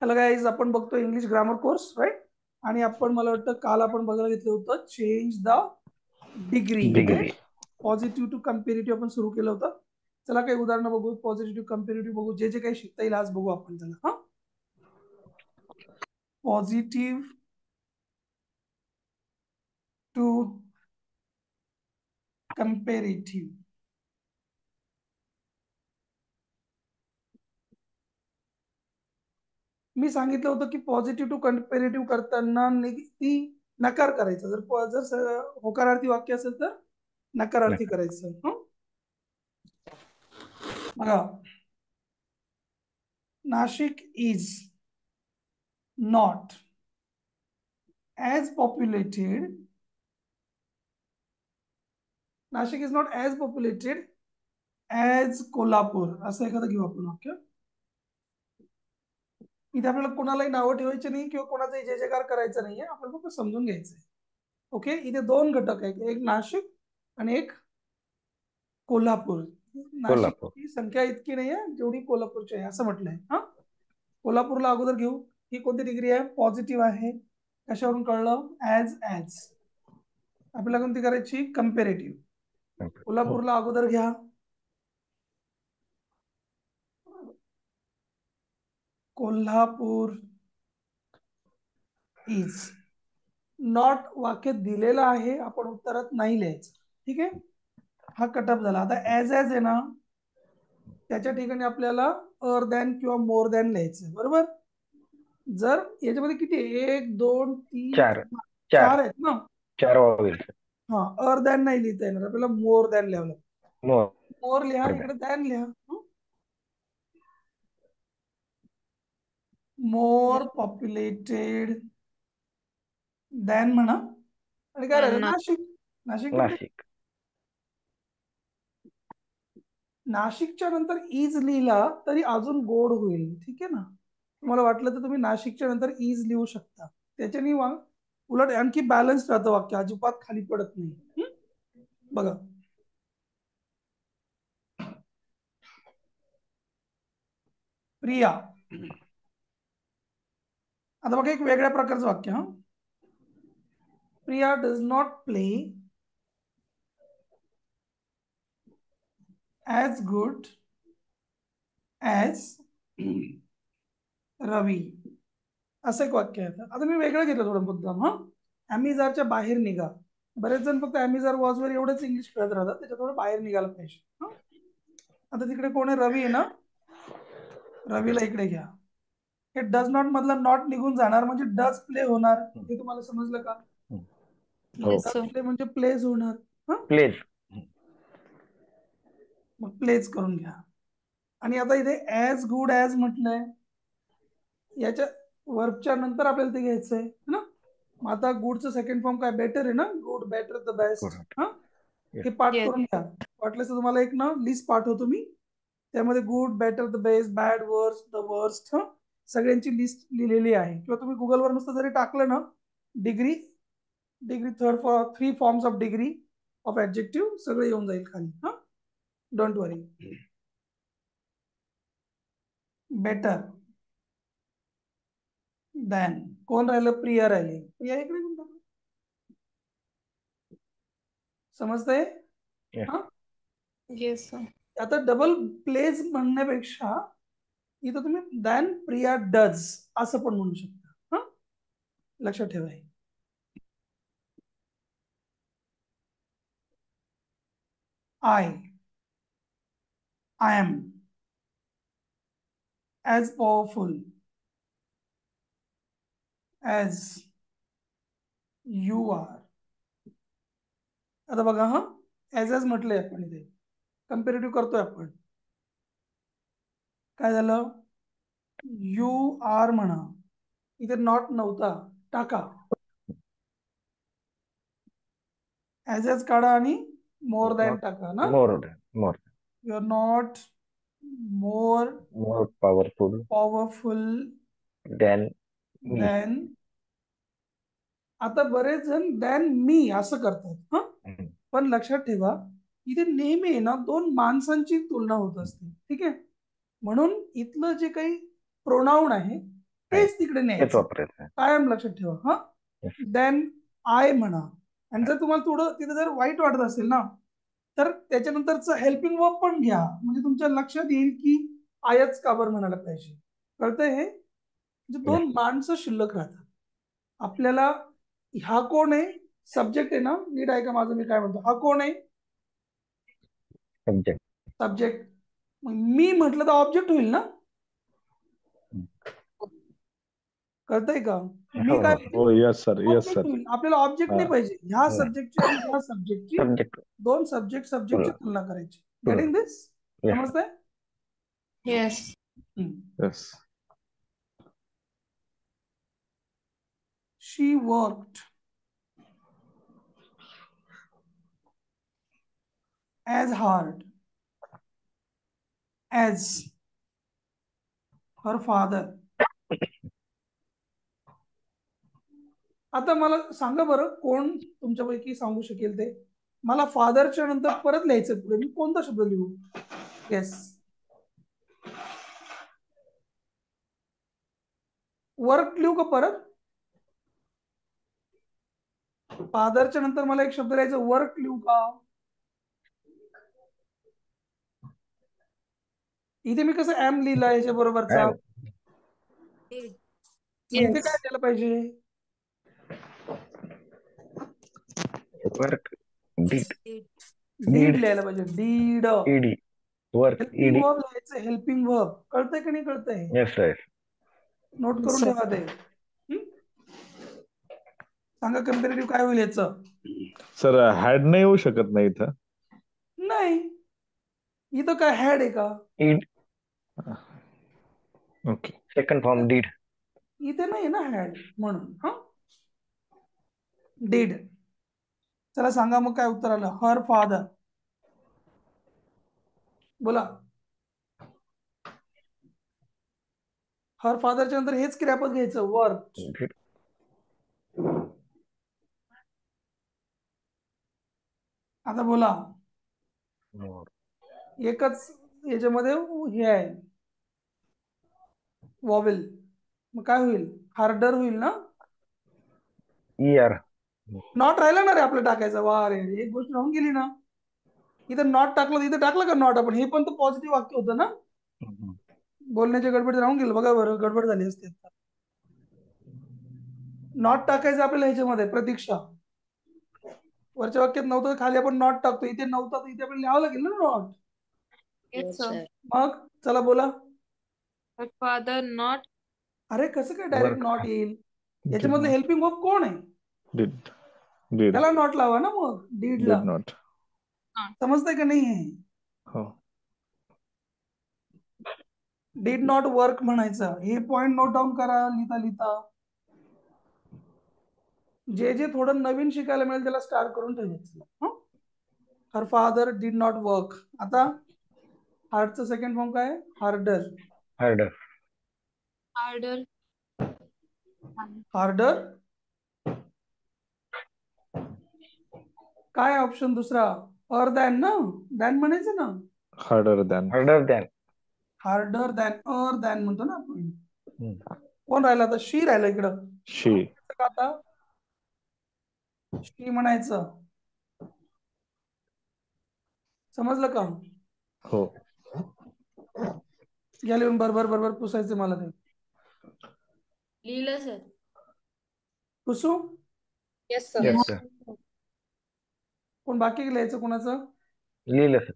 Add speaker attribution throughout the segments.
Speaker 1: Hello guys, आपण बघतो English grammar course right. आणि आपण मला वाटतं काल आपण बघायला घेतलं होतं change the degree
Speaker 2: degree.
Speaker 1: Positive to comparative आपण सुरू केलं होतं. चला काही उदाहरणं बघू, पॉझिटिव्ह टू बघू, जे जे काही शिकता येईल आज बघू आपण. चला हा, पॉझिटिव्ह टू कम्पेरेटिव्ह. मी सांगितलं होतं की पॉझिटिव्ह टू कम्पेरेटिव्ह करताना ती नकार करायचा. जर होकारार्थी वाक्य असेल तर नकारार्थी करायचं. बघा, Nashik is not as populated. Nashik is not as populated as Kolhapur, असं एखादं घेऊ आपण वाक्य. इथे आपल्याला कोणालाही नावं ठेवायचे नाही किंवा कोणाचाही जय जयकार करायचा नाहीये, आपण फक्त समजून घ्यायचंय. ओके, इथे दोन घटक आहेत, एक नाशिक आणि एक कोल्हापूर.
Speaker 2: कोल्हापूर.
Speaker 1: नाशिकची संख्या इतकी नाही आहे जेवढी कोल्हापूरची आहे, असं म्हटलंय. हा, कोल्हापूरला अगोदर घेऊ. ही कोणती डिग्री आहे? पॉझिटिव्ह आहे. कशावरून कळलं? As as. आपल्याला कोणती करायची? कम्पेरेटिव्ह. कोल्हापूरला अगोदर घ्या. कोल्हापूर इज नॉट वाक्य दिलेलं आहे, आपण उत्तरात नाही लिहायचं. ठीक आहे, हा कटअप झाला. आता ॲज ॲज आहे ना, त्याच्या ठिकाणी आपल्याला अर दॅन किंवा मोर दॅन लिहायचं, बरोबर. जर याच्यामध्ये किती आहे? 1 2 3
Speaker 2: चार
Speaker 1: 4 आहेत ना.
Speaker 2: चार वावेल.
Speaker 1: हा, अर दॅन नाही लिहिता येणार आपल्याला, मोर दॅन लिहावं लागतं.
Speaker 2: मोर
Speaker 1: मोर लिहा, इकडे दॅन लिहा. मोर पॉप्युलेटेड दॅन म्हणा. आणि काय राहिलं? नाशिक. नाशिक कुठे?
Speaker 2: नाशिक.
Speaker 1: नाशिकच्या नंतर इज लिहिला तरी अजून गोड होईल. ठीक आहे ना, तुम्हाला वाटलं तर तुम्ही नाशिकच्या नंतर इज लिहू शकता. त्याच्याने उलट आणखी बॅलन्स राहतं वाक्य, अजिबात खाली पडत नाही. बघा, प्रिया. आता बघा एक वेगळ्या प्रकारचं वाक्य. हा, Priya does not play as good as Ravi, असं एक वाक्य आहे. आता मी वेगळं घेतलं थोडं मुद्दाम. हा, ॲमिजारच्या बाहेर निघा. बरेच जण फक्त ॲमिजार वॉजवर एवढंच इंग्लिश कळत राहतात, त्याच्या थोडं बाहेर निघायला पाहिजे. आता तिकडे कोण आहे? रवी आहे ना. रवीला इकडे घ्या. हे डज नॉट मधला नॉट निघून जाणार, म्हणजे डज प्ले होणार. हे तुम्हाला समजलं का? डज प्ले म्हणजे प्लेज होणार. हा,
Speaker 2: प्लेस.
Speaker 1: मग प्लेज करून घ्या. आणि आता इथे ॲज गुड ॲज म्हटलंय, याच्या वर्बच्या नंतर आपल्याला ते घ्यायचंय ना. मग आता गुडचं सेकंड फॉर्म काय? बेटर आहे ना. Good, better, the best. हा, हे पाठ करून घ्या. वाटल्यास तुम्हाला एक ना लिस्ट पाठवतो मी, त्यामध्ये good, better, the best, bad, worst, the worst, सगळ्यांची लिस्ट लिहिलेली आहे. किंवा तुम्ही गुगलवर नुसतं जरी टाकलं ना, degree degree three forms of degree of adjective, सगळं येऊन जाईल खाली. हा, डोंट वरी. बेटर दॅन, कोण राहिलं? प्रिया राहिली. प्रिया इकडे कोण टाकलं? समजतंय? हा,
Speaker 3: येस सर.
Speaker 1: आता डबल प्लेज म्हणण्यापेक्षा इथं तुम्ही दॅन प्रिया डज असं पण म्हणू शकता. हा, लक्षात ठेवा. I am as powerful as you are. आता बघा, हा ॲज ॲज म्हटलंय आपण, इथे कम्पेरेटिव्ह करतोय आपण. काय झालं? यू आर म्हणा, इथे नॉट नव्हता, टाका. ॲज ॲज काढा आणि मोर दॅन टाका ना.
Speaker 2: More
Speaker 1: you are not more powerful
Speaker 2: than
Speaker 1: than. आता बरेच जण दॅन मी असं करतात. हा, पण लक्षात ठेवा, इथे नेहमी आहे ना दोन माणसांची तुलना होत असते. ठीक आहे, म्हणून इथलं जे काही प्रोनाऊन आहे तेच तिकडे
Speaker 2: तेच
Speaker 1: न्यायचं,
Speaker 2: वापरायचं.
Speaker 1: कायम लक्षात ठेवा. हा,
Speaker 2: Yes.
Speaker 1: देन आय म्हणा. आणि जर तुम्हाला थोडं तिथे जर वाईट वाटत असेल ना, तर त्याच्यानंतरचं हेल्पिंग वर्ब पण घ्या, म्हणजे तुमच्या लक्षात येईल की आयच का बरं म्हणायला पाहिजे. कळतंय हे? म्हणजे दोन माणसं शिल्लक राहतात आपल्याला. हा कोण आहे? सब्जेक्ट आहे ना, नीट ऐका माझं मी काय म्हणतो. हा कोण आहे?
Speaker 2: सब्जेक्ट.
Speaker 1: सब्जेक्ट. मग मी म्हटलं तर ऑब्जेक्ट होईल ना. कळतंय का? मी काय
Speaker 4: हो, yes sir, yes
Speaker 1: object
Speaker 4: sir.
Speaker 1: होईल. आपल्याला ऑब्जेक्ट नाही पाहिजे. ह्या
Speaker 2: नाही.
Speaker 1: सब्जेक्टची आणि ह्या सब्जेक्टची,
Speaker 2: सब्जेक्ट.
Speaker 1: दोन सब्जेक्टची तुलना करायची. गेटिंग दिस?
Speaker 2: Yes.
Speaker 1: समजतंय?
Speaker 3: Yes.
Speaker 4: Yes.
Speaker 1: She worked as hard as her father. आता मला सांगा बरं, कोण तुमच्यापैकी सांगू शकेल ते? मला फादरच्या नंतर परत लिहायचं पुढे, मी कोणता शब्द लिहू? येस, वर्क लिहू का परत? फादरच्या नंतर मला एक शब्द लिहायचं, वर्क लिहू का? इथे मी कसं एम लिहिला याच्या बरोबरचा? इथे काय लिहायला पाहिजे?
Speaker 2: वर्क. डीड.
Speaker 1: डीड लिहायला पाहिजे. Did.
Speaker 2: ED. Work.
Speaker 1: Helping
Speaker 2: ED.
Speaker 1: Verb लिहायचं. Helping verb. कळतंय की नाही कळतंय?
Speaker 2: Yes sir.
Speaker 1: नोट करून ठेवा ते. सांगा कंपेरेटिव्ह काय होईल याचं?
Speaker 4: सर हॅड नाही होऊ शकत नाही इथं.
Speaker 1: नाही, इथं काय हॅड आहे का?
Speaker 2: ईड.
Speaker 4: ओके.
Speaker 2: Second form did.
Speaker 1: इथे नाही ना हॅड, म्हणून. हा, डीड. चला सांगा मग काय उत्तर आलं. Her father. बोला. हर फादरच्या नंतर हेच क्रियापद घ्यायचं, वर्क. आता बोला. एकच याच्यामध्ये हे आहे, वॉवेल. मग काय होईल? हार्डर होईल ना.
Speaker 2: ER.
Speaker 1: नॉट राहिला ना रे आपलं टाकायचं. वा रे, एक गोष्ट राहून गेली ना. इथं नॉट टाकलं तर इथं टाकलं का नॉट आपण? हे पण तर पॉझिटिव्ह वाक्य होतं ना. बोलण्याच्या गडबड राहून गेलं बघा बरं, गडबड झाली असते. नॉट टाकायचं आपल्याला ह्याच्यामध्ये, प्रतीक्षा. वरच्या वाक्यात नव्हतं तर खाली आपण नॉट टाकतो, इथे नव्हतं तर इथे आपल्याला लिहावं लागेल ना नॉट.
Speaker 3: Yes, sir.
Speaker 1: मग चला बोला.
Speaker 3: Her father not.
Speaker 1: अरे कसं काय डायरेक्ट
Speaker 2: Work.
Speaker 1: नॉट येईल? याच्यामधलं हेल्पिंग वर्ब कोण आहे?
Speaker 4: Did. Did.
Speaker 1: त्याला नॉट लावा ना मग, डीडला.
Speaker 4: Did not.
Speaker 1: समजतंय का नाही?
Speaker 4: हो.
Speaker 1: डीड नॉट वर्क म्हणायचं. हे पॉइंट नोट डाऊन करा लिहिता लिहिता. जे जे थोडं नवीन शिकायला मिळेल त्याला स्टार्ट करून ठेवायचं. Her father did not work. आता हार्डचं सेकंड फॉर्म काय? हार्डर.
Speaker 2: हार्डर.
Speaker 3: Harder.
Speaker 1: हार्डर. काय ऑप्शन दुसरा? अर दॅन ना, दॅन म्हणायचं ना.
Speaker 4: Harder than.
Speaker 2: Harder than.
Speaker 1: Harder than, er than म्हणतो ना आपण. कोण राहिला आता? शी राहिला इकडं.
Speaker 4: She.
Speaker 1: आता शी म्हणायचं. समजलं का?
Speaker 4: हो.
Speaker 1: या लिहून बरोबर बरोबर पुसायचं मला ते.
Speaker 3: लिहिलं सर.
Speaker 1: पुसू?
Speaker 3: Yes, sir.
Speaker 2: Yes sir.
Speaker 1: कोण बाकी लिहायचं कोणाचं?
Speaker 2: लिहिलं सर.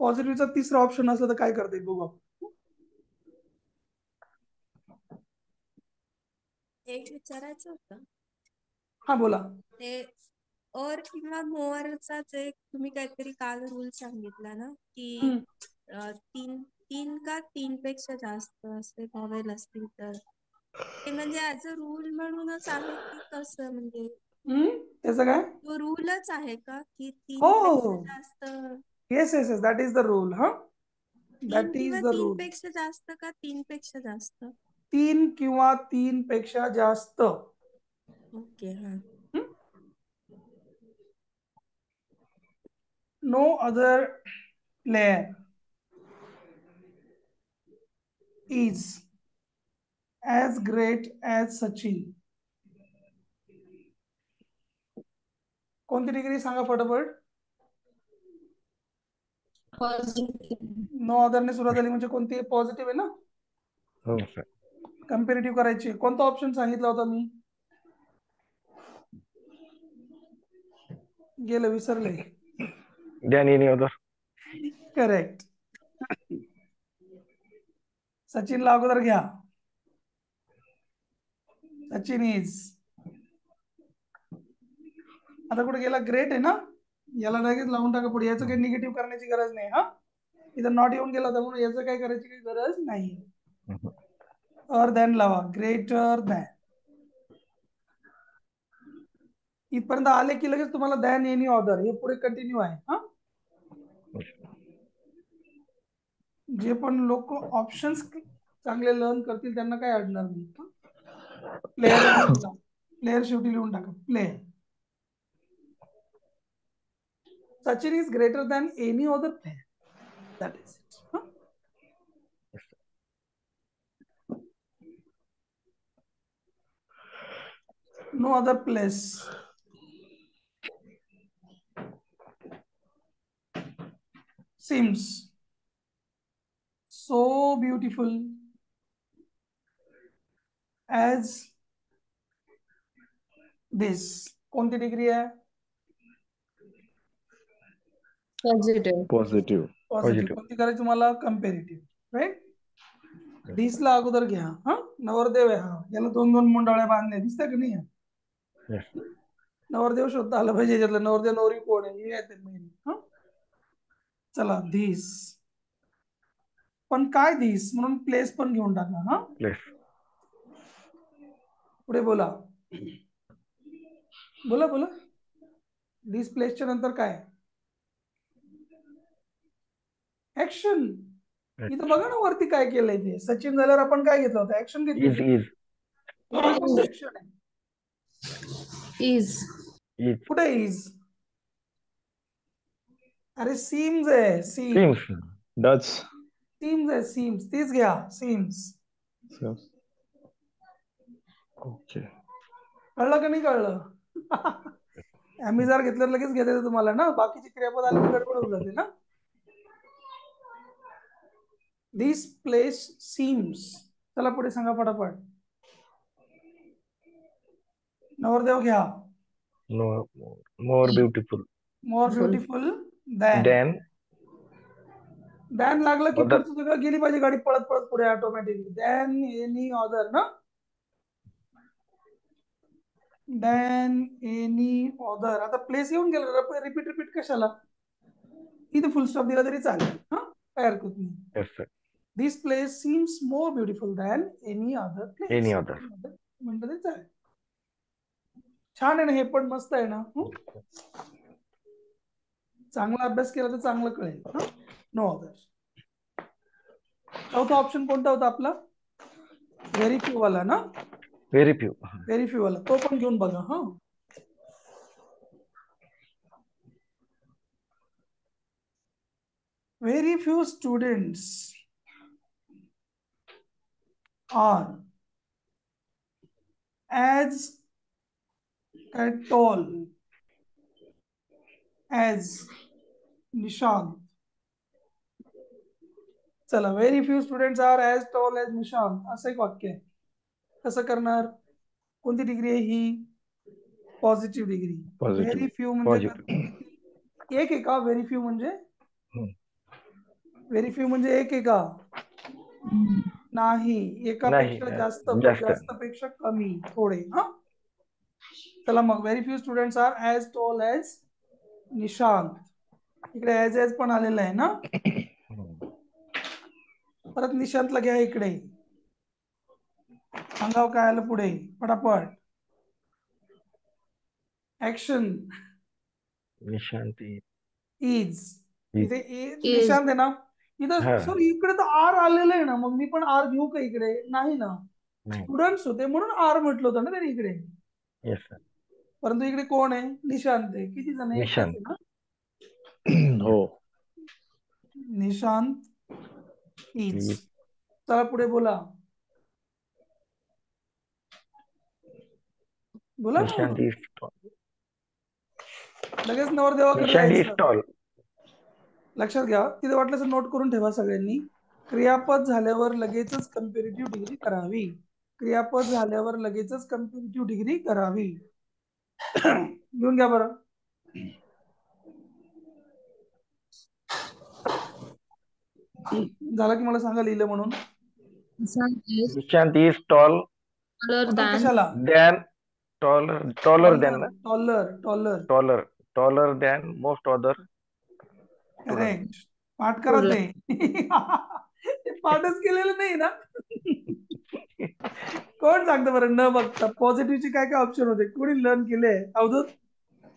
Speaker 1: पॉझिटिव्हचा तिसरा ऑप्शन असला तर काय करता येईल बघू.
Speaker 5: एक विचारायचं होतं.
Speaker 1: हा बोला.
Speaker 5: ते और किंवा मोअरचा जे तुम्ही काहीतरी काल रूल सांगितला ना, की तीन तीन का तीन पेक्षा जास्त असे व्हावेल असतील तर ते म्हणजे ऍज अ रूल म्हणूनच आहे की कसं? म्हणजे
Speaker 1: त्याचं काय?
Speaker 5: तो रूलच आहे का की
Speaker 1: हो.
Speaker 5: 3 पेक्षा जास्त,
Speaker 1: yes yes yes, that is the rule. हा,
Speaker 5: 3
Speaker 1: दॅट
Speaker 5: किंवा
Speaker 1: इज द
Speaker 5: 3
Speaker 1: रूल.
Speaker 5: पेक्षा जास्त का 3 पेक्षा जास्त?
Speaker 1: 3 किंवा 3 पेक्षा जास्त.
Speaker 5: ओके. हा.
Speaker 1: No other player is as great as Sachin. कोणती डिग्री सांगा फटाफट. नो अदरने सुरुवात झाली म्हणजे कोणती? पॉझिटिव्ह आहे ना.
Speaker 2: हो सर.
Speaker 1: कम्पेरेटिव्ह करायची. कोणता ऑप्शन सांगितला होता मी? गेलं, विसरले.
Speaker 2: Than any other.
Speaker 1: करेक्ट. सचिनला अगोदर घ्या. सचिन इज, आता कुठे गेला? ग्रेट आहे ना. याला लगेच लावून टाका पुढे. याचं काही निगेटिव्ह करण्याची गरज नाही. हा, इथं नॉट येऊन गेला होता म्हणून याचं काही करायची काही गरज नाही. और दॅन लावा. Greater than. इथपर्यंत आले की लगेच तुम्हाला दॅन एनी ऑदर हे पुढे कंटिन्यू आहे. हा, जे पण लोक ऑप्शन्स चांगले लर्न करतील त्यांना काय अडणार नाही. प्लेअर प्लेअर शेवटी लिहून टाका. Player. Sachin is greater than any other player. That is it. Huh? No other place seems so beautiful as this. कोणती डिग्री आहे?
Speaker 3: पॉझिटिव्ह.
Speaker 4: पॉझिटिव्ह.
Speaker 1: पॉझिटिव्ह. कोणती करायची तुम्हाला? कंपेरेटिव्ह. राईट. दिसला अगोदर घ्या. हा, नवरदेव आहे हा. याला 2-2 मुंडाळ्या बांधल्या दिसत्या की नाही? नवरदेव शोधता आला पाहिजे याच्यातलं. नवरदेव नवरी कोण आहे हे आहे ते मेन. हा, चला. धीस पण काय? धीस म्हणून प्लेस पण घेऊन टाका. हा,
Speaker 2: Place.
Speaker 1: पुढे बोला. बोला बोला. दिस प्लेसच्या नंतर काय? ऍक्शन. इथं बघा ना वरती काय केलंय ते. सचिन झाल्यावर आपण काय घेतलं होतं? ऍक्शन घेतली
Speaker 2: Is
Speaker 1: होती.
Speaker 2: is
Speaker 1: ऍक्शन आहे.
Speaker 3: इज.
Speaker 2: is
Speaker 1: कुठे इज? अरे सीम्स आहे. सीम्स.
Speaker 2: seems.
Speaker 4: डच.
Speaker 1: सीम्स आहे. सीम्स. तीच घ्या. सीम्स.
Speaker 4: ओके.
Speaker 1: कळलं का नाही कळलं? आम्ही जर घेतलं लगेच घेता येतं तुम्हाला ना. बाकीची क्रियापद आली की गडबड होऊन जाते ना. दिस प्लेस सीम्स. चला पुढे सांगा फटाफट. नवरदेव घ्या.
Speaker 2: No, more beautiful
Speaker 1: मोर ब्युटिफुल दॅन.
Speaker 2: than
Speaker 1: दॅन लागलं की
Speaker 2: other.
Speaker 1: पुढचं सगळं गेली पाहिजे गाडी पळत पळत पुढे ऑटोमॅटिकली. दॅन एनी अदर ना. Than any other. आता प्लेस येऊन गेलं. रिपीट रिपीट कशाला? इथे फुल स्टॉप दिला तरी चालेल. हा, काय हरकत नाही.
Speaker 2: Yes sir.
Speaker 1: This place seems more beautiful than any other place.
Speaker 2: Any other.
Speaker 1: म्हणलं तरी चालेल. छान आहे ना. हे पण मस्त आहे ना. चांगला अभ्यास केला तर चांगलं कळेल. No other. चौथा ऑप्शन कोणता होता आपला? व्हेरी फ्यू वाला ना.
Speaker 2: Very few.
Speaker 1: व्हेरी फ्यू वाला तो पण घेऊन बघा. हा, very few students are as tall as Nishant. चला. Very few students are as tall as Nishant असं एक वाक्य आहे. कसं करणार? कोणती डिग्री आहे ही? Positive degree.
Speaker 4: Positive.
Speaker 1: Very few म्हणजे
Speaker 2: Positive.
Speaker 1: एक आहे का? व्हेरी फ्यू म्हणजे
Speaker 2: हम्म.
Speaker 1: व्हेरी फ्यू म्हणजे एक आहे का? नाही. एकापेक्षा
Speaker 2: नाही,
Speaker 1: जास्त.
Speaker 2: जास्त.
Speaker 1: जास्त पेक्षा कमी. थोडे. हा, चला मग. Very few students are as tall as Nishant. इकडे ॲज ॲज पण आलेलं आहे ना. परत निशांतला घ्या इकडे. सांगाव काय आलं पुढे पटापट. ऍक्शन
Speaker 2: निशांती
Speaker 1: इज.
Speaker 2: Is.
Speaker 1: इथे
Speaker 3: Is.
Speaker 1: निशांत आहे ना, इथं
Speaker 2: हा.
Speaker 1: सर इकडे तर आर आलेलं आहे ना, मग मी पण आर घेऊ का इकडे? नाही ना,
Speaker 2: नाही.
Speaker 1: स्टुडंट्स होते म्हणून आर म्हटलं होतं ना त्यांनी इकडे,
Speaker 2: येस सर.
Speaker 1: परंतु इकडे कोण आहे? निशांत आहे. किती जण आहे? एकच
Speaker 2: निशांत.
Speaker 1: आहे ना.
Speaker 4: हो.
Speaker 1: निशांत इज.
Speaker 2: Is.
Speaker 1: चला पुढे बोला. बोला ना,
Speaker 2: निशांत is tall.
Speaker 1: लगेच नवरदेवाकडे
Speaker 2: निशांत is
Speaker 1: जायचं.
Speaker 2: tall.
Speaker 1: लक्षात घ्या, तिथे वाटलं नोट करून ठेवा सगळ्यांनी. क्रियापद झाल्यावर लगेचच कंपेरेटिव्ह डिग्री करावी. क्रियापद झाल्यावर लगेचच कंपेरेटिव्ह डिग्री करावी. घेऊन घ्या बरं. झालं की मला सांगा लिहिलं म्हणून.
Speaker 3: Sun is
Speaker 2: Nishant is tall
Speaker 3: taller than
Speaker 1: कशाला?
Speaker 2: than taller than ना?
Speaker 1: Taller.
Speaker 2: taller than most other students.
Speaker 1: Correct. पाठ करा ते. ते पाठच केलेलं नाही ना. कोण सांगतं बरं न बघता? पॉझिटिव्हचे काय काय ऑप्शन होते? कोणी लर्न केले? Avadhut.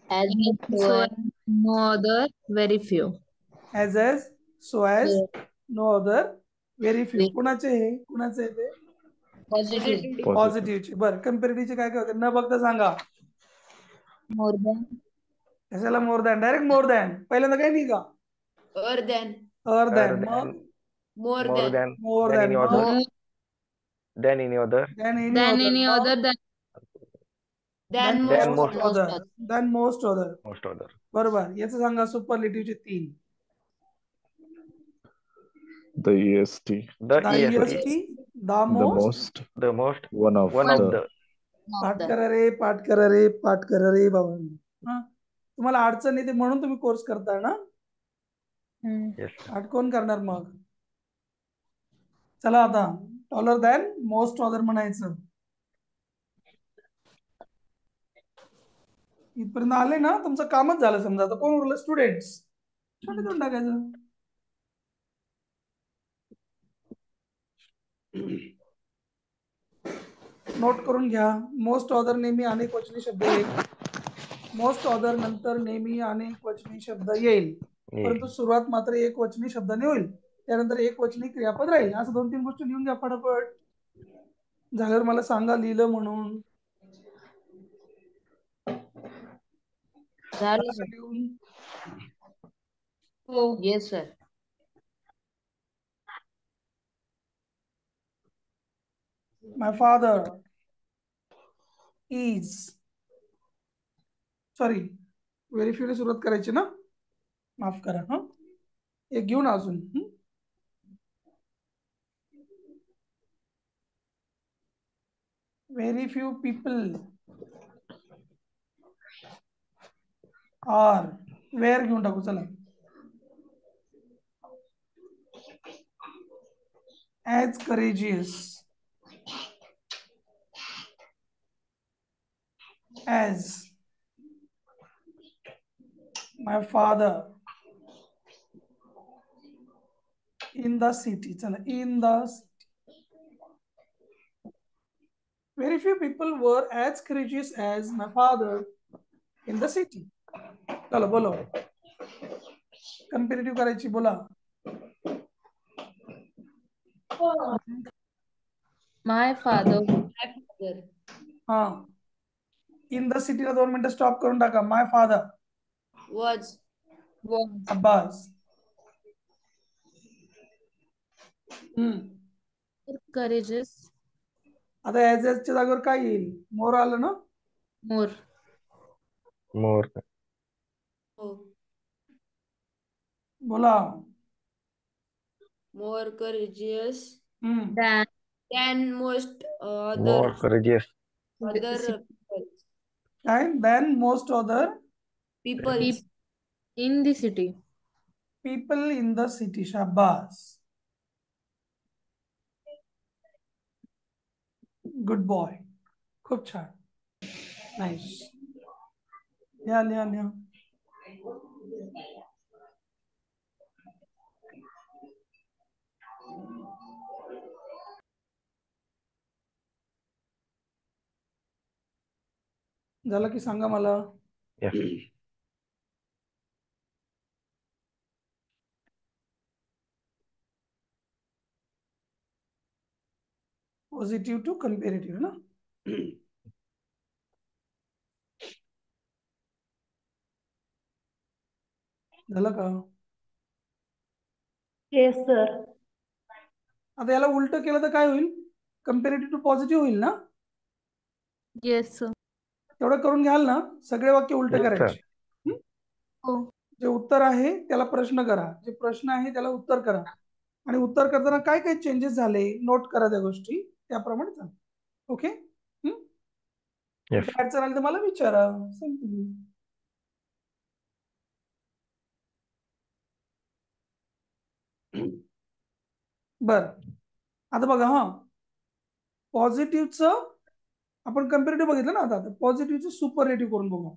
Speaker 3: as so as no other very few.
Speaker 1: As so as no other very few.
Speaker 3: Very
Speaker 1: कुणाचे हे? कुणाचे आहे ते?
Speaker 3: positive.
Speaker 4: Positive.
Speaker 1: पॉझिटिव्हचे. बरं, कंपेरेटिव्हचे काय काय होते? न बघता सांगा.
Speaker 3: More than
Speaker 1: कशाला more than? Direct more than. पहिल्यांदा काही नाही का?
Speaker 5: Other than.
Speaker 1: अर
Speaker 2: Other
Speaker 1: दॅन.
Speaker 2: than
Speaker 1: मग
Speaker 5: More
Speaker 2: more
Speaker 5: than.
Speaker 2: than
Speaker 1: मोर
Speaker 2: than
Speaker 1: दॅन.
Speaker 2: any
Speaker 1: मग
Speaker 2: other
Speaker 3: more
Speaker 2: than any other
Speaker 1: than any
Speaker 3: than
Speaker 1: other.
Speaker 3: any other than
Speaker 5: Than
Speaker 2: Than
Speaker 5: most
Speaker 2: most
Speaker 1: other.
Speaker 5: other.
Speaker 1: Than most other.
Speaker 2: most other.
Speaker 1: बरोबर. याचं सांगा सुपरलेटिव्हचे 3.
Speaker 4: The EST.
Speaker 2: The
Speaker 1: the
Speaker 2: EST.
Speaker 1: EST, the
Speaker 4: The
Speaker 1: most.
Speaker 4: most.
Speaker 2: The most.
Speaker 4: One of
Speaker 2: One of
Speaker 4: the.
Speaker 2: the.
Speaker 1: पाठ
Speaker 3: the
Speaker 1: करा रे, पाठ करा रे, पाठ करा रे बाबा. हा, तुम्हाला अडचण येते म्हणून तुम्ही कोर्स करताय ना.
Speaker 2: Yes sir.
Speaker 1: पाठ कोण करणार मग? चला आता टॉलर दॅन मोस्ट अदर म्हणायचं. इथपर्यंत आले ना, तुमचं कामच झालं समजा. आता कोण उरलं? स्टुडंट्स. छोटे देऊन टाकायचं. नोट करून घ्या. मोस्ट ऑदर नेहमी अनेक वचनी शब्द येईल. मोस्ट ऑदर नंतर नेहमी अनेक वचनी शब्द येईल, परंतु सुरुवात मात्र एक वचनी शब्दाने होईल. त्यानंतर एक वचनी क्रियापद राहील. असं 2-3 गोष्टी लिहून घ्या फटाफट. झाल्यावर मला सांगा लिहिलं म्हणून.
Speaker 3: झालं sir.
Speaker 1: लिहून.
Speaker 3: Oh yes sir.
Speaker 1: My father is. Sorry, very few ने सुरुवात करायची ना, माफ करा. हा, एक घेऊन अजून. Very few people are. Were घेऊन टाकू. चला, as courageous as my father in the city. चला, in the city. Very few people were as courageous as my father in the city. चलो बोलो, कंपेरेटिव्ह करायची. बोला.
Speaker 3: My father
Speaker 5: My father
Speaker 1: हा, in the सिटीला 2 मिनिटं स्टॉप करून टाका. माय फादर.
Speaker 5: was.
Speaker 3: was
Speaker 1: अब्बास. हम्म.
Speaker 3: courageous.
Speaker 1: आता ऍज च्या जागेवर काय येईल? मोर आलं ना.
Speaker 3: More
Speaker 2: More.
Speaker 5: Oh.
Speaker 1: बोला.
Speaker 5: More courageous
Speaker 3: than
Speaker 5: than most
Speaker 2: More courageous.
Speaker 5: other
Speaker 1: काय? Than most other
Speaker 5: peoples.
Speaker 3: in the city.
Speaker 1: People in the city. शाबास, गुड बॉय. खूप छान. नाईस. लिहा लिहा लिहा. झालं की सांगा मला.
Speaker 2: Yes.
Speaker 1: पॉझिटिव्ह टू कंपेरेटिव्ह ना. झालं का?
Speaker 6: Yes sir.
Speaker 1: आता याला उलट केलं तर काय होईल? कंपेरेटिव्ह टू पॉझिटिव्ह होईल ना.
Speaker 3: Yes sir.
Speaker 1: तेवढं करून घ्याल ना. सगळे वाक्य उलट
Speaker 2: Yes, sir.
Speaker 1: करायचे. हं?
Speaker 3: हो.
Speaker 1: जे उत्तर आहे त्याला प्रश्न करा, जे प्रश्न आहे त्याला उत्तर करा, आणि उत्तर करताना काय काय चेंजेस झाले नोट करा त्या गोष्टी, त्याप्रमाणे चालू. ओके.
Speaker 2: Yes.
Speaker 1: काय अडचण आली तर मला विचारा. सांगतो. बर, आता बघा. पॉझिटिव्हचं आपण कंपेरेटिव्ह बघितलं ना. आता पॉझिटिव्हचं सुपरलेटिव्ह करून बघू.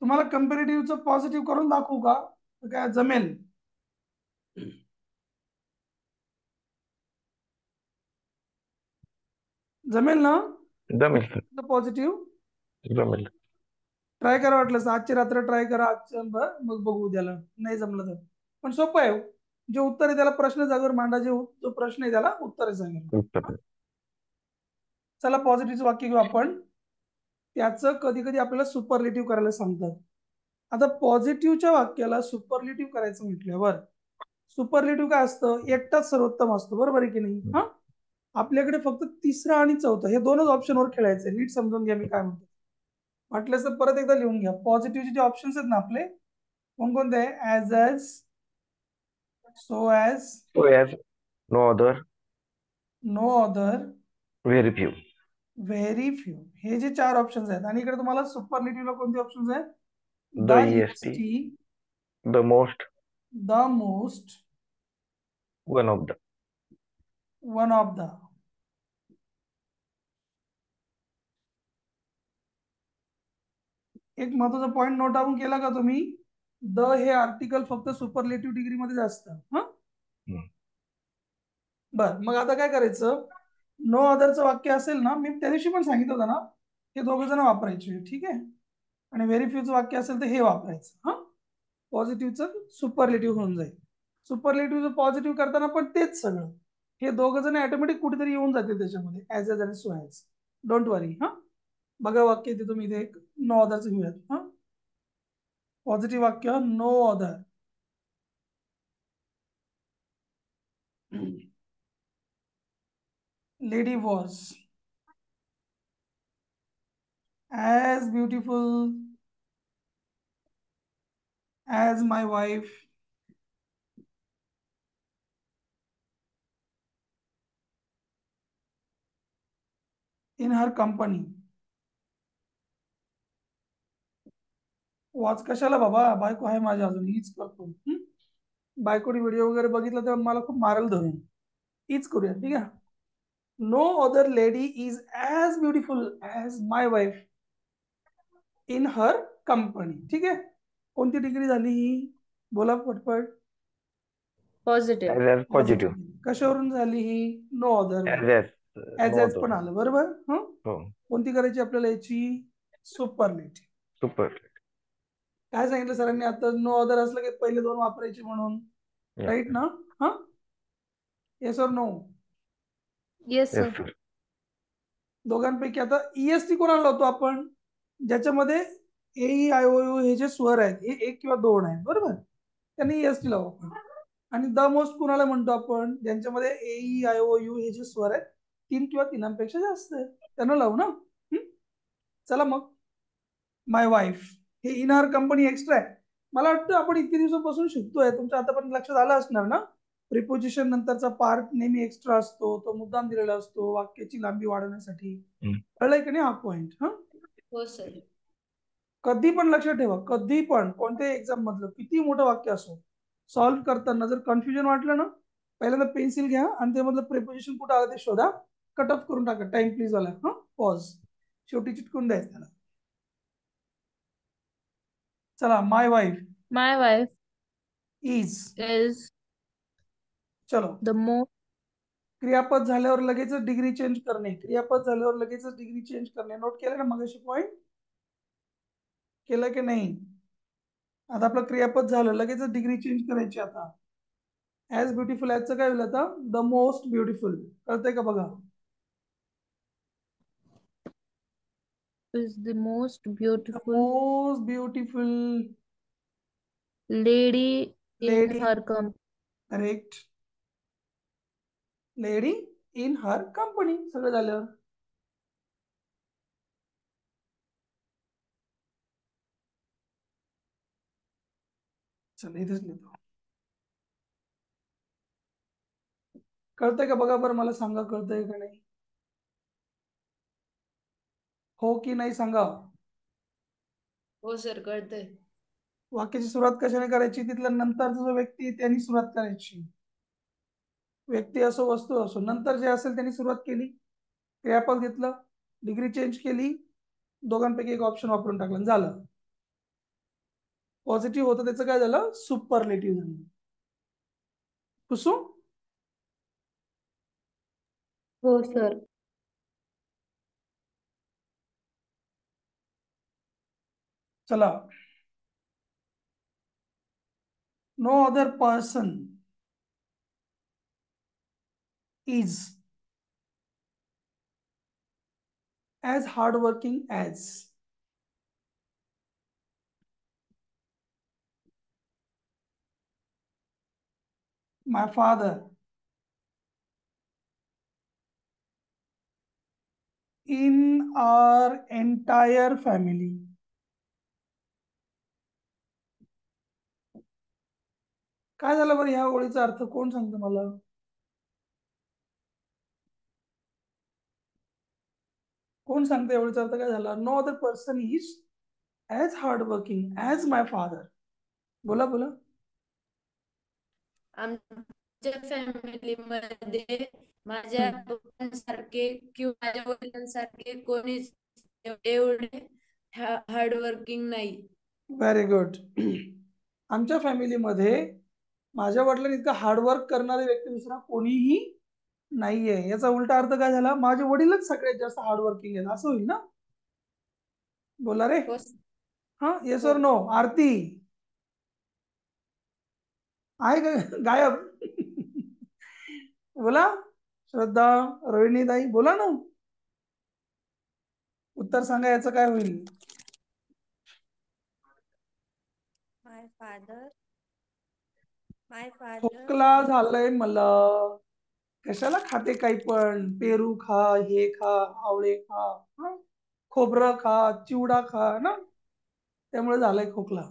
Speaker 1: तुम्हाला कंपेरेटिव्हचं पॉझिटिव्ह करून दाखवू का? काय जमेल? जमेल ना?
Speaker 2: जमेल सर.
Speaker 1: पॉझिटिव्ह
Speaker 2: जमेल.
Speaker 1: ट्राय करा. वाटलं आजची रात्र ट्राय करा. मग बघू उद्याला. नाही जमलं तर पण सोपं आहे. जे उत्तर आहे त्याला प्रश्न जागेवर मांडा. जो प्रश्न आहे त्याला उत्तर सांगेल.
Speaker 2: उत्तर.
Speaker 1: चला पॉझिटिव्हचं वाक्य घेऊ आपण. त्याचं कधी कधी आपल्याला सुपरलेटिव्ह करायला सांगतात. आता पॉझिटिव्हच्या वाक्याला सुपरलेटिव्ह करायचं म्हटल्यावर सुपरलेटिव्ह काय असतं? एकटाच सर्वोत्तम असतो. बरोबर आहे की नाही? आपल्याकडे फक्त तिसरं आणि चौथं हे दोनच ऑप्शनवर खेळायचे. नीट समजून घ्या मी काय म्हणतो. म्हटलं तर परत एकदा लिहून घ्या. पॉझिटिव्हचे जे ऑप्शन्स आहेत ना आपले, कोणकोणते आहे? As as, so as,
Speaker 2: So as no other,
Speaker 1: no other,
Speaker 2: very few.
Speaker 1: Very few, हे जे 4 ऑप्शन्स आहेत. आणि इकडे तुम्हाला सुपरलेटिव्हला कोणते ऑप्शन्स आहेत? The
Speaker 2: The
Speaker 1: EST,
Speaker 2: EST, the most,
Speaker 1: the most,
Speaker 2: one of the.
Speaker 1: One of the. एक महत्वाचा पॉइंट नोट डाऊन केला का तुम्ही? द हे आर्टिकल फक्त सुपरलेटिव्ह डिग्री मध्ये असतं. बर, मग आता काय करायचं? नो अदरचं वाक्य असेल ना, मी त्या दिवशी पण सांगितलं होतं ना, हे दोघं जण वापरायचे. ठीक आहे. आणि व्हेरी फ्यूचं वाक्य असेल तर हे वापरायचं. पॉझिटिव्हचं सुपरलेटिव्ह होऊन जाईल. सुपरलेटिव्हचं पॉझिटिव्ह करताना पण तेच सगळं. हे दोघं जण ऑटोमॅटिक कुठेतरी येऊन जातील त्याच्यामध्ये, ऍज एज आणि सो ॲज. डोंट वरी. बघा वाक्य इथे तुम्ही इथे एक नो अदरचं घेऊयात. पॉझिटिव्ह वाक्य no other. Lady was as beautiful as my wife in her company. Watch कशाला बाबा? बायको आहे माझ्या अजून, हीच करतो. बायकोनी व्हिडिओ वगैरे बघितला तेव्हा मला खूप मारल धरून. हीच करूया. ठीक आहे. No other lady is as beautiful as my wife in her company. ठीक आहे. कोणती डिग्री झाली ही? बोला पटपट.
Speaker 3: पॉझिटिव्ह.
Speaker 2: As positive.
Speaker 1: कशावरून झाली ही? No other.
Speaker 2: As
Speaker 1: as
Speaker 2: no
Speaker 1: as
Speaker 2: other.
Speaker 1: पण आलं. बरोबर.
Speaker 2: हो.
Speaker 1: कोणती करायची आपल्याला याची? सुपरलेटिव्ह.
Speaker 2: Super.
Speaker 1: काय सांगितलं सरांनी आता? नो अदर असलं की पहिले दोन वापरायचे म्हणून.
Speaker 2: Yes,
Speaker 1: राईट ना? येस और नो?
Speaker 3: येस
Speaker 2: yes,
Speaker 3: सर.
Speaker 2: sir.
Speaker 1: दोघांपैकी आता EST कोणाला लावतो आपण? ज्याच्यामध्ये AEIOU हे जे स्वर आहेत हे 1 किंवा 2 आहेत. बरोबर. त्यांनी EST लावू आपण. आणि द मोस्ट कोणाला म्हणतो आपण? ज्यांच्यामध्ये AEIOU हे जे स्वर आहेत 3 किंवा 3पेक्षा जास्त आहेत, त्यांना लावू ना. चला मग. माय वाईफ हे इन हर कंपनी एक्स्ट्रा आहे. मला वाटतं आपण इतके दिवसापासून शिकतोय, तुमच्या आतापर्यंत लक्षात आलं असणार ना. प्रिपोजिशन नंतरचा पार्ट नेहमी एक्स्ट्रा असतो, तो मुद्दाम दिलेला असतो वाक्याची लांबी वाढवण्यासाठी. कळलंय की नाही हा पॉइंट?
Speaker 5: हो सर.
Speaker 1: कधी पण लक्षात ठेवा, कधी पण कोणत्याही एक्झाम मधलं किती मोठं वाक्य असो, सॉल्व्ह करताना जर कन्फ्युजन वाटलं ना, पहिल्यांदा पेन्सिल घ्या आणि त्यामधलं प्रिपोजिशन कुठं आलं ते शोधा. कट ऑफ करून टाका. टाइम प्लीज वाला. पॉज. शेवटी चिटकून द्यायचं त्याला. चला. My wife
Speaker 3: my wife
Speaker 1: is
Speaker 3: is
Speaker 1: चलो,
Speaker 3: The most.
Speaker 1: क्रियापद झाल्यावर लगेचच डिग्री चेंज करणे, क्रियापद झाल्यावर लगेचच डिग्री चेंज करणे. नोट केलं ना मगाशी पॉइंट? केलं की नाही? आता आपलं क्रियापद झालं, लगेचच डिग्री चेंज करायची. आता ऍज ब्युटिफुल ऍजचं काय होईल आता? The most beautiful. कळतंय का बघा?
Speaker 3: Is the most
Speaker 1: the
Speaker 3: beautiful
Speaker 1: most beautiful
Speaker 3: lady in
Speaker 1: lady.
Speaker 3: her company.
Speaker 1: Correct. Lady in her company. सगळं झालं. चल इथेच लिहितो. कळतंय का बघा बरं, मला सांगा कळतंय का नाही? हो की नाही सांगा.
Speaker 6: हो सर कळतंय.
Speaker 1: वाक्याची सुरुवात कशाने करायची? तिथल्या नंतरचा जो व्यक्ती आहे त्यांनी सुरुवात करायची. व्यक्ती असो वस्तू असो, नंतर जे असेल त्यांनी सुरुवात केली, क्रियापद घेतलं, डिग्री चेंज केली, दोघांपैकी एक ऑप्शन वापरून टाकलं, झालं. पॉझिटिव्ह होतं त्याचं काय झालं? सुपरलेटिव्ह झालं. पुसू.
Speaker 3: हो सर.
Speaker 1: चला. No other person is as hardworking as my father in our entire family. काय झालं बरं? ह्या ओळीचा अर्थ कोण सांगतं मला? कोण सांगतं या ओळीचा अर्थ काय झाला? No other person is as hardworking as my father. बोला बोला.
Speaker 6: आमच्या फॅमिलीमध्ये माझ्या पप्पांसारखे किंवा माझ्या वडिलांसारखे कोणीच एवढे हार्डवर्किंग नाही.
Speaker 1: Very good. आमच्या फॅमिलीमध्ये माझ्या वडिलांनी इतका हार्डवर्क करणारे व्यक्ती दुसरा कोणीही नाहीये. याचा उलटा अर्थ काय झाला? माझे वडीलच सगळ्यात जास्त हार्डवर्किंग आहेत असं होईल ना? बोला रे.
Speaker 6: हो
Speaker 1: हा, येस
Speaker 6: हो.
Speaker 1: और नो? आरती आहे का गायब? बोला. श्रद्धा, रोहिणी ताई बोला ना. उत्तर सांगा, याचं काय होईल?
Speaker 5: माय फादर
Speaker 1: खोकला झालंय मला. कशाला खाते काही पण? पेरू खा, हे खा, आवळे खा, हं? खोबरं खा, चिवडा खा ना, त्यामुळे झालंय खोकला.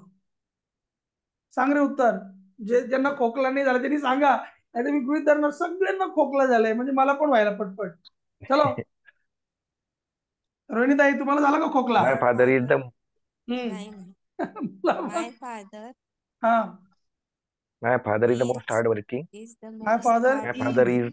Speaker 1: सांग रे उत्तर. ज्यांना खोकला नाही झाला त्यांनी सांगा, नाही मी गृहीत धरणार सगळ्यांना खोकला झालाय, म्हणजे मला पण व्हायला पटपट. चलो. रोहिणीताई तुम्हाला झाला का खोकला?
Speaker 2: My father is the
Speaker 5: नाही माय फादर
Speaker 1: हा.
Speaker 2: my father is the most
Speaker 5: is
Speaker 2: hardworking.
Speaker 5: Is the
Speaker 1: my
Speaker 5: most
Speaker 1: father
Speaker 2: My father
Speaker 1: is.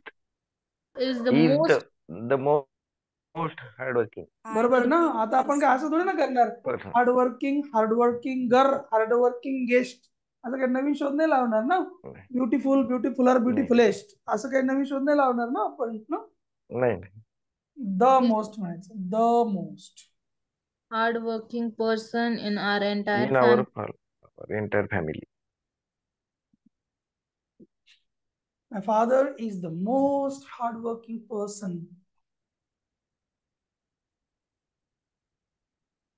Speaker 3: Is the
Speaker 2: is
Speaker 3: most.
Speaker 2: the most hardworking
Speaker 1: बरोबर ना? आता आपण काय असं थोडी ना करणार,
Speaker 2: person.
Speaker 1: हार्डवर्किंग गर, हार्डवर्किंग गेस्ट, असं काही नवीन शोध नाही लावणार ना. ब्युटिफुल, ब्युटिफुलर, ब्युटिफुलेस्ट असं काही नवीन शोध नाही लावणार ना आपण ना.
Speaker 2: नाही.
Speaker 1: द मोस्ट म्हणायचं, the most.
Speaker 3: Hardworking person in our entire
Speaker 2: In our entire family.
Speaker 1: My father is the most hardworking person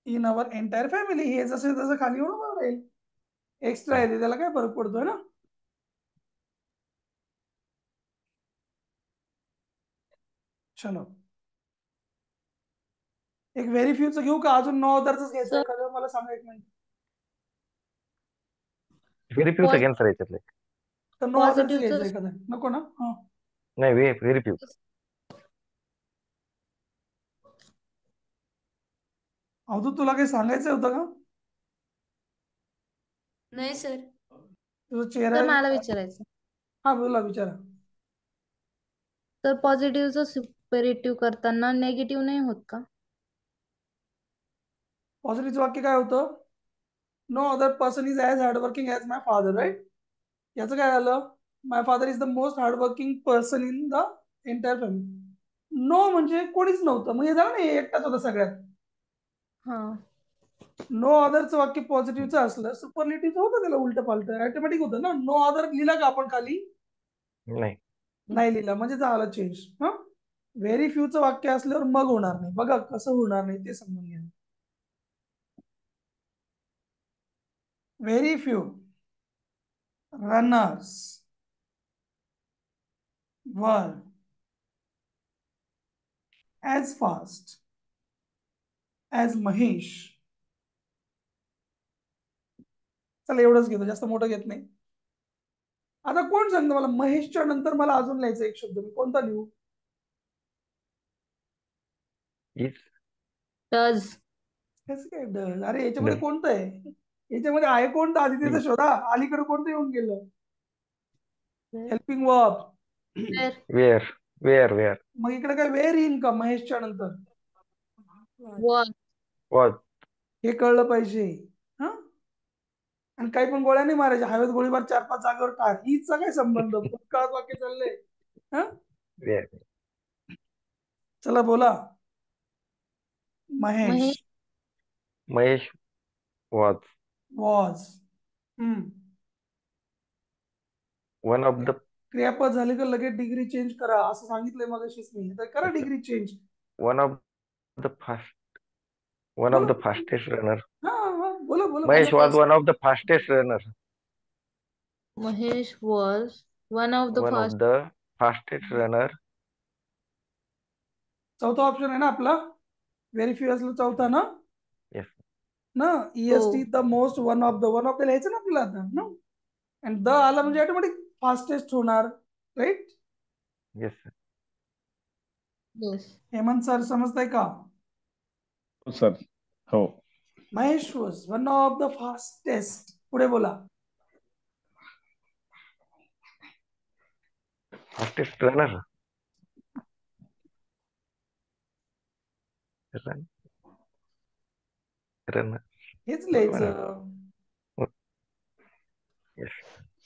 Speaker 1: in our entire family. हे जसं तसं खाली येऊन बरोबर राहील. एक्स्ट्रा आहे त्याला काय फरक पडतोय ना. चलो, एक व्हेरी फ्यूचं घेऊ का? अजून नो अदरच घ्यायचं एखादं? मला सांगा एक minute.
Speaker 2: Very few seconds are याच्यातले.
Speaker 1: तर नो अदरच
Speaker 3: Positive
Speaker 1: घ्यायचं
Speaker 3: चं-
Speaker 1: एखादं? नको ना? हा.
Speaker 2: नाही, very few.
Speaker 1: अवधूत तुला काही सांगायचं होतं का?
Speaker 6: नाही सर.
Speaker 1: तुझा चेहरा.
Speaker 3: तर मला विचारायचं,
Speaker 1: हा बोला, विचारा.
Speaker 3: तर पॉझिटिव्हचं सुपेरेटिव्ह करताना नेगेटिव्ह नाही होत का?
Speaker 1: पॉझिटिव्ह वाक्य काय होतं? No other person is as hardworking as my father, right? याचं काय झालं? My father is the most hardworking person in the entire family. No म्हणजे कोणीच नव्हतं, मग हे झालं ना, हे एकटाच होता सगळ्यात.
Speaker 3: हा.
Speaker 1: नो अदरचं वाक्य पॉझिटिव्हचं असलं, सुपरलेटिव्हचं होतं त्याला उलट पालट, ऑटोमॅटिक होतं ना. नो अदर लिहिला का आपण खाली?
Speaker 2: नाही.
Speaker 1: नाही लिहिला म्हणजे झालं चेंज. हा, व्हेरी फ्यूचं वाक्य असल्यावर मग होणार नाही. बघा कसं होणार नाही ते समजून घ्या. व्हेरी फ्यू रनर्स वर as fast as महेश. चला एवढंच घेतो, जास्त मोठं घेत नाही. आता कोण सांगतं मला महेशच्या नंतर मला अजून लिहायचा एक शब्द, मी कोणता लिहू?
Speaker 2: इज.
Speaker 3: डज.
Speaker 1: कसं काय डल? अरे याच्यामध्ये
Speaker 2: डल.
Speaker 1: कोणतं आहे? याच्यामध्ये आहे कोणतं आधी त्याचा शोधा. अलीकडे कोणतं येऊन गेलं? Helping verb.
Speaker 3: वेर.
Speaker 2: वेअर.
Speaker 1: मग इकडे काय वेर येईन का महेशच्या नंतर?
Speaker 3: वॉज.
Speaker 2: वॉज.
Speaker 1: हे कळलं पाहिजे. हा, आणि काही पण गोळ्या नाही मारायच्या, हवेत गोळीबार 4-5 जागेवर टाक. हिचा काय संबंध? भूतकाळात वाक्य चाललंय. हा,
Speaker 2: वेअर.
Speaker 1: चला बोला. Mahesh
Speaker 3: Mahesh.
Speaker 2: Mahesh was
Speaker 1: was.
Speaker 2: One of the
Speaker 1: क्रियापद झाले का लगेच डिग्री चेंज करा असं सांगितलंय मगाशीच मी, तर करा degree change.
Speaker 2: One of the fastest runner.
Speaker 1: हा हा, बोला बोला
Speaker 2: महेश
Speaker 1: बोला.
Speaker 2: Was one of the fastest runner.
Speaker 3: Mahesh was one of the
Speaker 2: one of
Speaker 3: fast.
Speaker 2: The fastest runner.
Speaker 1: चौथा ऑप्शन आहे ना आपला, व्हेरी फ्यू असलं चौथा ना.
Speaker 2: येस.
Speaker 1: ना EST the most, one of the लिहायचं ना आपल्याला आता ना. आणि द आला म्हणजे ऑटोमॅटिक फास्टेस्ट होणार, right?
Speaker 2: Yes.
Speaker 3: Yes.
Speaker 1: Hemant sir समजताय का?
Speaker 4: हो सर. हो.
Speaker 1: Mahesh was one of the fastest. पुढे बोला.
Speaker 2: Fastest runner. रनर.
Speaker 1: हेच लिहायचं.
Speaker 2: येस.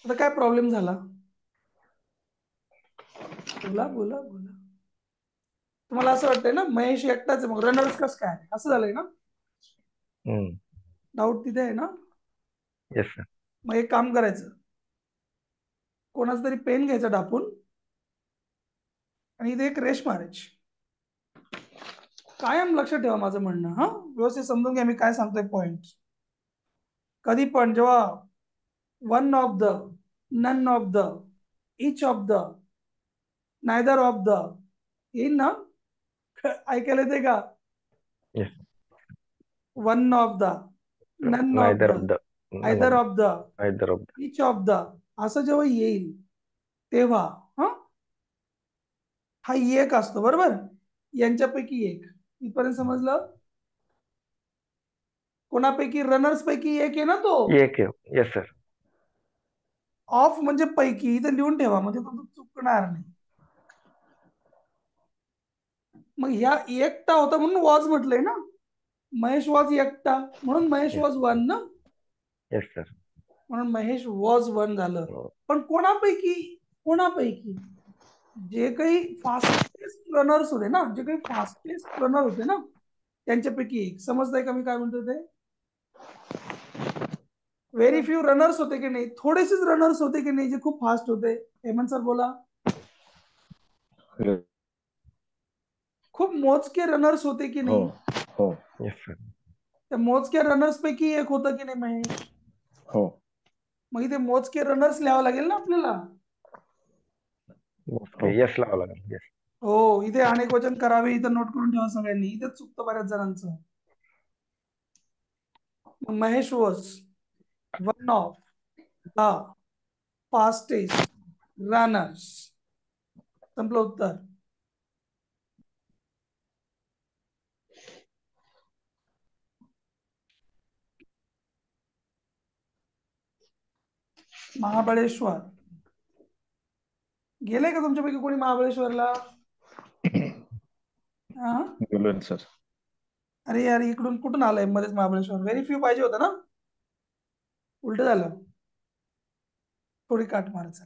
Speaker 1: आता काय प्रॉब्लेम झाला? बोला बोला बोला. तुम्हाला असं वाटतंय ना महेश एकटाच आहे, मग रनर्स कसं काय असं झालंय ना? डाऊट तिथे आहे ना?
Speaker 2: Yes sir.
Speaker 1: मग एक काम करायचं, कोणाचा तरी पेन घ्यायचा डापून आणि इथे एक रेष मारायची. कायम लक्षात ठेवा माझं म्हणणं. हा, व्यवस्थित समजून घ्या मी काय सांगतोय पॉइंट. कधी पण जेव्हा one of the, none of the, each of the, neither of the येईल ना, ऐकायला येते का?
Speaker 2: Yes.
Speaker 1: One of the, none of
Speaker 2: neither of
Speaker 1: the,
Speaker 2: the.
Speaker 1: Either of the,
Speaker 2: either of the.
Speaker 1: Each of the असं जेव्हा येईल तेव्हा हा एक असतो, बरोबर? यांच्यापैकी एक. इथपर्यंत समजलं? कोणापैकी? रनर्स पैकी एक आहे ना तो.
Speaker 2: एक. Yes sir.
Speaker 1: ऑफ म्हणजे पैकी, इथे लिहून ठेवा म्हणजे तो चुकणार नाही. मग ह्या एकटा होता म्हणून वॉज म्हटलंय ना. महेश वॉज एकटा म्हणून महेश वॉज वन ना.
Speaker 2: Yes sir.
Speaker 1: म्हणून महेश वॉज वन झालं. पण कोणापैकी? कोणापैकी? जे काही फास्टेस्ट रनर्स होते ना, जे काही फास्टेस्ट रनर होते ना, त्यांच्यापैकी एक. समजतंय का मी काय म्हणतो ते? व्हेरी फ्यू रनर्स होते की नाही, थोडेसेच रनर्स होते की नाही जे खूप फास्ट होते? हेमंत सर बोला. खूप मोजके रनर्स होते की
Speaker 4: हो.
Speaker 1: नाही?
Speaker 4: हो.
Speaker 2: Yes sir.
Speaker 1: त्या मोजक्या रनर्स पैकी एक होतं की नाही महेश?
Speaker 4: हो.
Speaker 1: मग इथे मोजके रनर्स लिहावं लागेल ना आपल्याला.
Speaker 2: येस लावावं लागेल. येस.
Speaker 1: हो, इथे अनेक वचन करावे, इथं नोट करून ठेवा सगळ्यांनी. इथेच चुकतं बऱ्याच जणांचं. Mahesh was one of the fastest runners. संपलं उत्तर. महाबळेश्वर. गेले का तुमच्यापैकी कोणी महाबळेश्वरला?
Speaker 4: गेलोय सर.
Speaker 1: अरे यार, इकडून कुठून आलंय मध्येच महाबळेश्वर? व्हेरी फ्यू पाहिजे होतं ना, उलट झालं. थोडी काट मारायचं.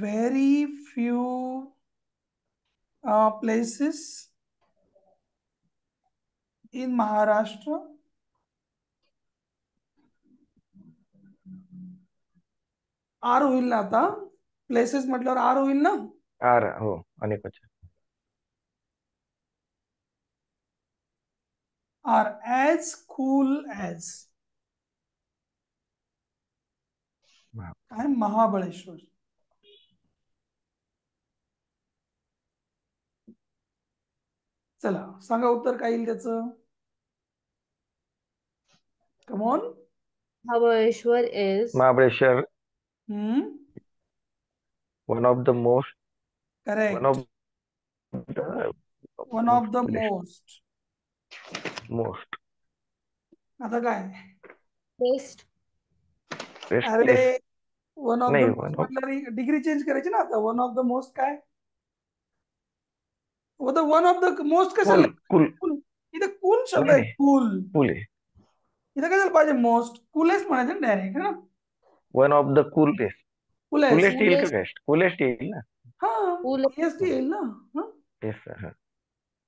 Speaker 1: Very few places in Maharashtra are होईल ना आता, प्लेसेस म्हटल्यावर आर होईल ना.
Speaker 2: आर हो अनेक वचन.
Speaker 1: आर ॲज कूल ॲज काय महाबळेश्वर. चला सांगा उत्तर काय येईल त्याचं. Come on.
Speaker 3: Mahabaleshwar is
Speaker 2: Mahabaleshwar one of the most
Speaker 1: correct. One of the most.
Speaker 2: Most
Speaker 1: आता काय
Speaker 3: बेस्ट.
Speaker 2: बेस्ट
Speaker 1: अरे
Speaker 2: प्लेस
Speaker 1: वन ऑफ द
Speaker 2: नाही
Speaker 1: मोस्ट
Speaker 2: वन ऑफ
Speaker 1: म्हटल्यावर डिग्री चेंज करायची ना आता. वन ऑफ द मोस्ट काय वन ऑफ द मोस्ट
Speaker 2: कुल
Speaker 1: कशाला.
Speaker 2: कुल
Speaker 1: कूल. इथे कूल शब्द
Speaker 2: नाही,
Speaker 1: आहे.
Speaker 2: नाही.
Speaker 1: कूल.
Speaker 2: कुल आहे.
Speaker 1: इथे कशाला पाहिजे मोस्ट. कूलेस्ट म्हणायचं डायरेक्ट है ना.
Speaker 2: One of the coolest.
Speaker 1: Coolest.
Speaker 2: Coolest येईल का
Speaker 3: Coolest.
Speaker 2: बेस्ट. कुलेस्ट येईल ना.
Speaker 1: हा
Speaker 3: Cool.
Speaker 1: EST येईल ना. हा?
Speaker 2: Yes sir.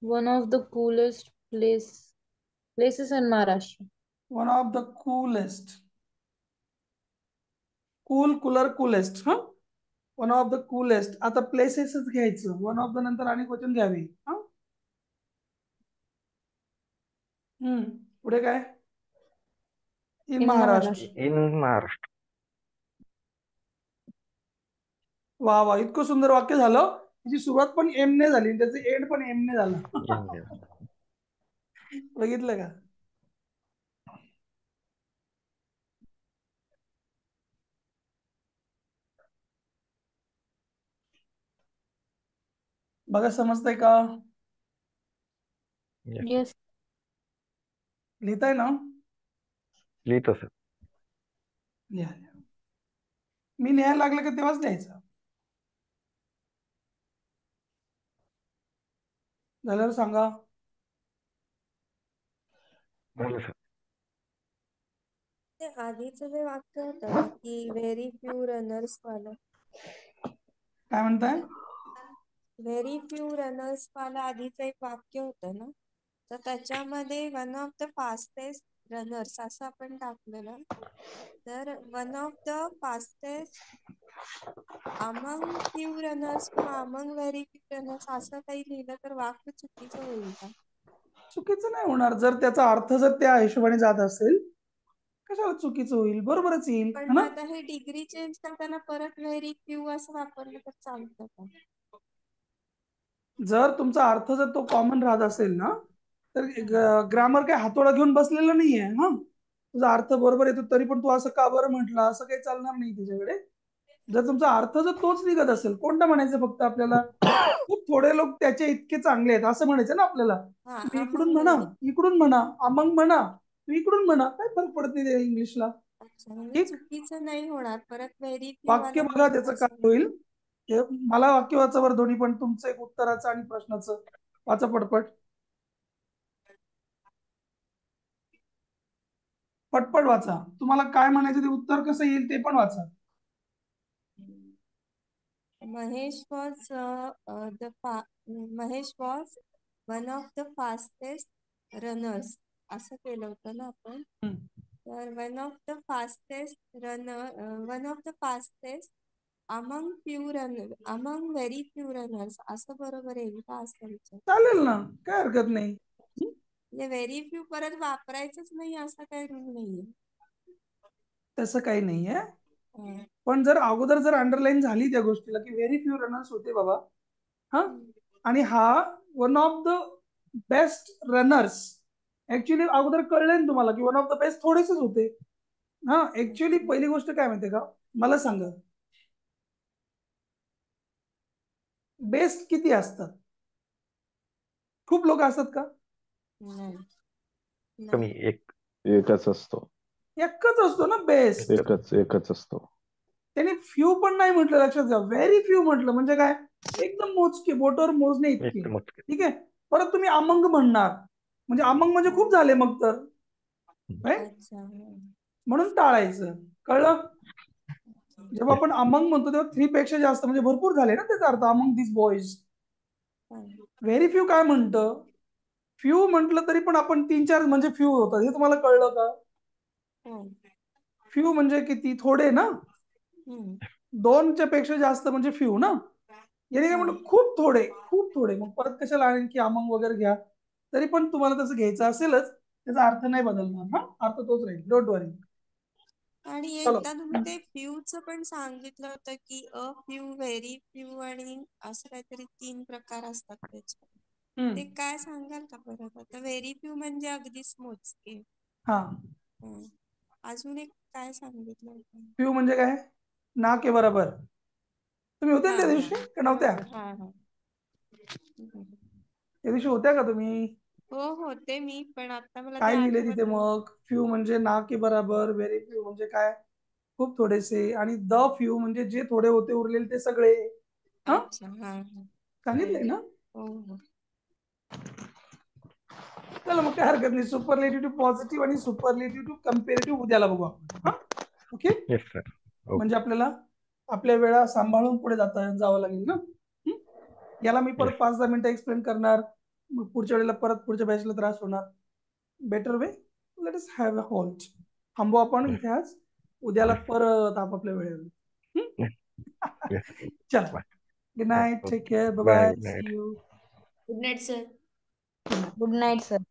Speaker 3: One of the coolest places in Maharashtra.
Speaker 1: One of the coolest. Cool cooler coolest. हा वन ऑफ द कूलेस्ट. आता प्लेसेसच घ्यायचं. वन ऑफ द नंतर आणि क्वेश्चन घ्यावी. हा पुढे काय in
Speaker 3: In
Speaker 1: Maharashtra.
Speaker 3: Maharashtra.
Speaker 2: In Maharashtra.
Speaker 1: वा वा इतकं सुंदर वाक्य झालं. त्याची सुरुवात पण एम ने झाली, त्याचं एंड पण एम ने झालं. बघितलं का. बघा समजतंय का.
Speaker 3: Yes.
Speaker 1: लिहिताय ना.
Speaker 2: लिहितो सर.
Speaker 1: लिहा लिहा. मी लिहायला लागलं का तेव्हाच लिहायचं. झाल्यावर सांगा.
Speaker 2: बोला सर.
Speaker 5: ते आधीचं जे वाक्य होतं ना की व्हेरी फ्यू रनर्स वाला,
Speaker 1: काय म्हणताय.
Speaker 5: व्हेरी फ्यू रनर्स वाला आधीचं एक वाक्य होतं ना, तर त्याच्यामध्ये one of the fastest runners असं आपण टाकलेलं. तर one of the fastest among few runners किंवा अमंग व्हेरी फ्यू रनर्स असं काही लिहिलं तर वाक्य चुकीचं होईल का.
Speaker 1: चुकीचं नाही होणार. जर त्याचा अर्थ जर त्या हिशोबाने जात असेल कशाला चुकीचं होईल. बरोबरच येईल
Speaker 5: पण
Speaker 1: है
Speaker 5: मग
Speaker 1: ना.
Speaker 5: आता हे डिग्री चेंज करताना परत व्हेरी फ्यू असं वापरलं तर चालतं का.
Speaker 1: जर तुमचा अर्थ जर तो कॉमन राहत असेल ना तर ग्रामर काय हातोडा घेऊन बसलेला नाहीये. हा तुझा अर्थ बरोबर येतो तरी पण तू असं का बरं म्हटलं असं काही चालणार नाही तुझ्याकडे. जर तुमचा अर्थ जर तोच निघत असेल. कोणता म्हणायचं फक्त आपल्याला. खूप थोडे लोक त्याचे इतके चांगले आहेत असं म्हणायचं ना आपल्याला.
Speaker 5: हा
Speaker 1: तुम्ही इकडून
Speaker 5: अमंग
Speaker 1: म्हणा
Speaker 5: व्हेरी.
Speaker 1: इकडून म्हणा अमंग म्हणा तू इकडून म्हणा काय फरक पडत नाही इंग्लिशला.
Speaker 5: अच्छा म्हणजे
Speaker 1: ठीक.
Speaker 5: चुकीचं नाही होणार परत व्हेरी फ्यू
Speaker 1: वाक्य
Speaker 5: वाला
Speaker 1: बघा
Speaker 5: नीट
Speaker 1: त्याचं काय
Speaker 5: बसवलं.
Speaker 1: होईल. मला वाक्य वाचा बरं दोन्ही पण. तुमचं एक उत्तराचं आणि प्रश्नाचं वाचा पटपट. पटपट वाचा. तुम्हाला काय म्हणायचं ते उत्तर कसं येईल ते पण वाचा.
Speaker 5: Mahesh was Mahesh was one of the fastest runners असं केलं होतं ना आपण. तर one of the fastest among few runner among very few runners असं बरोबर येईल का असं विचार.
Speaker 1: चालेल ना काय हरकत नाही.
Speaker 5: म्हणजे व्हेरी फ्यू परत वापरायचंच नाही असं काही रूल नाहीये.
Speaker 1: तसं काही नाहीये.
Speaker 5: हा.
Speaker 1: पण जर अगोदर जर अंडरलाईन झाली त्या गोष्टीला की व्हेरी फ्यू रनर्स होते बाबा. हा आणि हा one of the best runners. Actually अगोदर कळलंय ना तुम्हाला की वन ऑफ द बेस्ट थोडेसेच होते. हा ऍक्च्युली पहिली गोष्ट काय माहितीये का. मला सांगा बेस्ट किती असतात. खूप लोक असतात का.
Speaker 5: नाही.
Speaker 2: कमी
Speaker 5: नाही.
Speaker 2: एक.
Speaker 4: एकच असतो.
Speaker 1: एकच असतो ना बेस्ट.
Speaker 4: एकच असतो.
Speaker 1: त्यांनी फ्यू पण नाही म्हटलं. लक्षात घ्या व्हेरी फ्यू म्हटलं म्हणजे काय एकदम मोजके बोटावर मोजणे इतके.
Speaker 2: एकदम मोजके.
Speaker 1: ठीक आहे. परत तुम्ही अमंग म्हणणार म्हणजे अमंग म्हणजे खूप झाले मग तर. right?
Speaker 5: अच्छा.
Speaker 1: म्हणून टाळायचं. कळलं. जेव्हा आपण अमंग म्हणतो तेव्हा 3 पेक्षा जास्त म्हणजे भरपूर झाले ना, त्याचा अर्थ अमंग दिस बॉईज. व्हेरी फ्यू काय म्हणतं? फ्यू म्हटलं तरी पण आपण 3-4 म्हणजे फ्यू होतात, हे तुम्हाला कळलं का? फ्यू म्हणजे किती? थोडे ना. 2च्या पेक्षा जास्त म्हणजे फ्यू ना. याने काय म्हणतो? खूप थोडे, खूप थोडे. मग परत कशाला आणखी अमंग वगैरे घ्या, तरी पण तुम्हाला तसं घ्यायचं असेलच, त्याचा अर्थ नाही बदलणार. हा, अर्थ तोच राहील, डोंट वरी.
Speaker 5: आणि
Speaker 1: चलो.
Speaker 5: एकदा तुम्ही ते फ्यूचं पण सांगितलं होतं की अ फ्यू, व्हेरी फ्यू आणि असं काहीतरी 3 प्रकार असतात त्याचे. ते काय सांगाल का परत? आता व्हेरी फ्यू म्हणजे अगदीच मोजके.
Speaker 1: हा,
Speaker 5: अजून एक काय सांगितलं होतं?
Speaker 1: फ्यू म्हणजे काय? ना के बरोबर. तुम्ही होते ना त्या दिवशी का नव्हत्या? त्या दिवशी होत्या का तुम्ही?
Speaker 5: हो होते मी, पण आता मला ते
Speaker 1: काय लिहिले
Speaker 5: आठवत
Speaker 1: तिथे
Speaker 5: नाही.
Speaker 1: मग? फ्यू म्हणजे ना के बराबर, व्हेरी फ्यू म्हणजे काय? खूप थोडेसे, आणि द फ्यू म्हणजे जे थोडे होते उरलेले ते सगळे. हा,
Speaker 5: अच्छा,
Speaker 1: सांगितलंय ना.
Speaker 5: हो.
Speaker 1: चला मग काय हरकत नाही. सुपरलेटिव्ह पॉझिटिव्ह आणि सुपरलेटिव्ह कंपेरेटिव्ह उद्याला बघू आपण. हा, ओके.
Speaker 2: Yes sir.
Speaker 1: म्हणजे आपल्याला आपल्या वेळा सांभाळून पुढे जावं लागेल ना. याला मी परत 5-10 मिनिटं एक्सप्लेन करणार, मग पुढच्या वेळेला परत पुढच्या बॅचला त्रास होणार. Better way, let us have a hold. थांबू आपण इथे आज, उद्याला परत आपापल्या वेळेवर. चला, good night, take care, bye bye,
Speaker 2: Bye.
Speaker 1: See you.
Speaker 6: Good night sir.
Speaker 3: Good night sir.